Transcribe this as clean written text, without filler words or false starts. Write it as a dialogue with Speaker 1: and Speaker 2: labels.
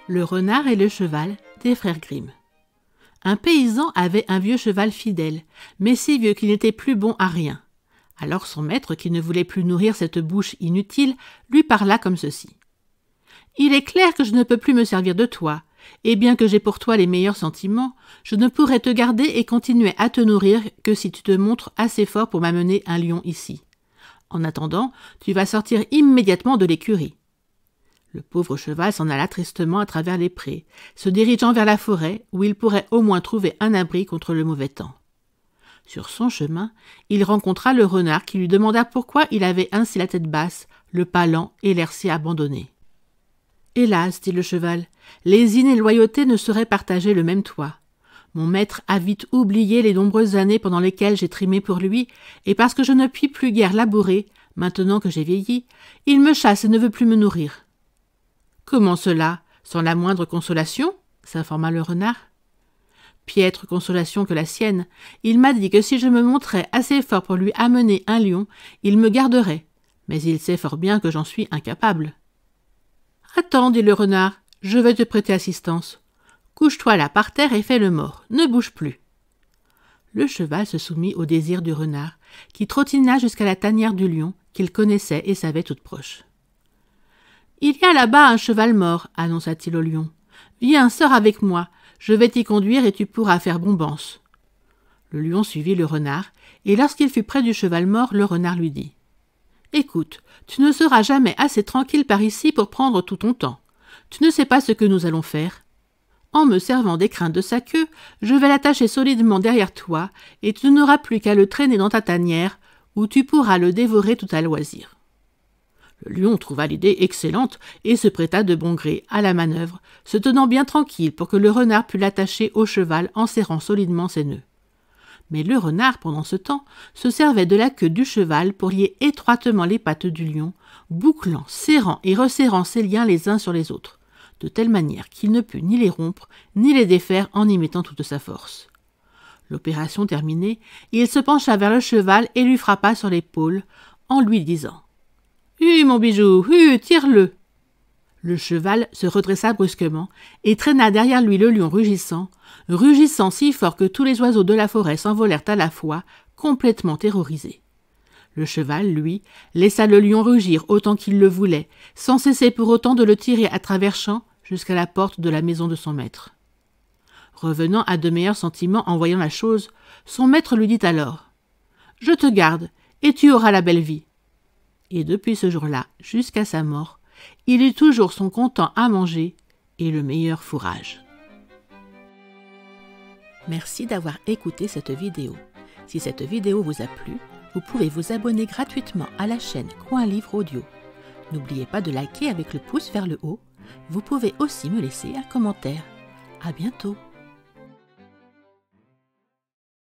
Speaker 1: Le renard et le cheval des frères Grimm. Un paysan avait un vieux cheval fidèle, mais si vieux qu'il n'était plus bon à rien. Alors son maître, qui ne voulait plus nourrir cette bouche inutile, lui parla comme ceci. « Il est clair que je ne peux plus me servir de toi, et bien que j'ai pour toi les meilleurs sentiments, je ne pourrai te garder et continuer à te nourrir que si tu te montres assez fort pour m'amener un lion ici. En attendant, tu vas sortir immédiatement de l'écurie. » Le pauvre cheval s'en alla tristement à travers les prés, se dirigeant vers la forêt où il pourrait au moins trouver un abri contre le mauvais temps. Sur son chemin, il rencontra le renard qui lui demanda pourquoi il avait ainsi la tête basse, le pas lent et l'air si abandonné. « Hélas, dit le cheval, les loyautés ne sauraient partager le même toit. Mon maître a vite oublié les nombreuses années pendant lesquelles j'ai trimé pour lui, et parce que je ne puis plus guère labourer, maintenant que j'ai vieilli, il me chasse et ne veut plus me nourrir. » « Comment cela, sans la moindre consolation ?» s'informa le renard. « Piètre consolation que la sienne. Il m'a dit que si je me montrais assez fort pour lui amener un lion, il me garderait, mais il sait fort bien que j'en suis incapable. »« Attends, dit le renard, je vais te prêter assistance. Couche-toi là par terre et fais le mort, ne bouge plus. » Le cheval se soumit au désir du renard, qui trottina jusqu'à la tanière du lion, qu'il connaissait et savait toute proche. « Il y a là-bas un cheval mort, annonça-t-il au lion. Viens, sors avec moi, je vais t'y conduire et tu pourras faire bombance. Le lion suivit le renard, et lorsqu'il fut près du cheval mort, le renard lui dit. Écoute, tu ne seras jamais assez tranquille par ici pour prendre tout ton temps. Tu ne sais pas ce que nous allons faire. En me servant des crins de sa queue, je vais l'attacher solidement derrière toi, et tu n'auras plus qu'à le traîner dans ta tanière, où tu pourras le dévorer tout à loisir. Le lion trouva l'idée excellente et se prêta de bon gré à la manœuvre, se tenant bien tranquille pour que le renard pût l'attacher au cheval en serrant solidement ses nœuds. Mais le renard, pendant ce temps, se servait de la queue du cheval pour lier étroitement les pattes du lion, bouclant, serrant et resserrant ses liens les uns sur les autres, de telle manière qu'il ne put ni les rompre, ni les défaire en y mettant toute sa force. L'opération terminée, il se pencha vers le cheval et lui frappa sur l'épaule, en lui disant « Hue, mon bijou, hue, tire-le !» Le cheval se redressa brusquement et traîna derrière lui le lion rugissant si fort que tous les oiseaux de la forêt s'envolèrent à la fois, complètement terrorisés. Le cheval, lui, laissa le lion rugir autant qu'il le voulait, sans cesser pour autant de le tirer à travers champs jusqu'à la porte de la maison de son maître. Revenant à de meilleurs sentiments en voyant la chose, son maître lui dit alors « Je te garde, et tu auras la belle vie. » Et depuis ce jour-là, jusqu'à sa mort, il eut toujours son comptant à manger et le meilleur fourrage. Merci d'avoir écouté cette vidéo. Si cette vidéo vous a plu, vous pouvez vous abonner gratuitement à la chaîne Coin Livre Audio. N'oubliez pas de liker avec le pouce vers le haut. Vous pouvez aussi me laisser un commentaire. À bientôt.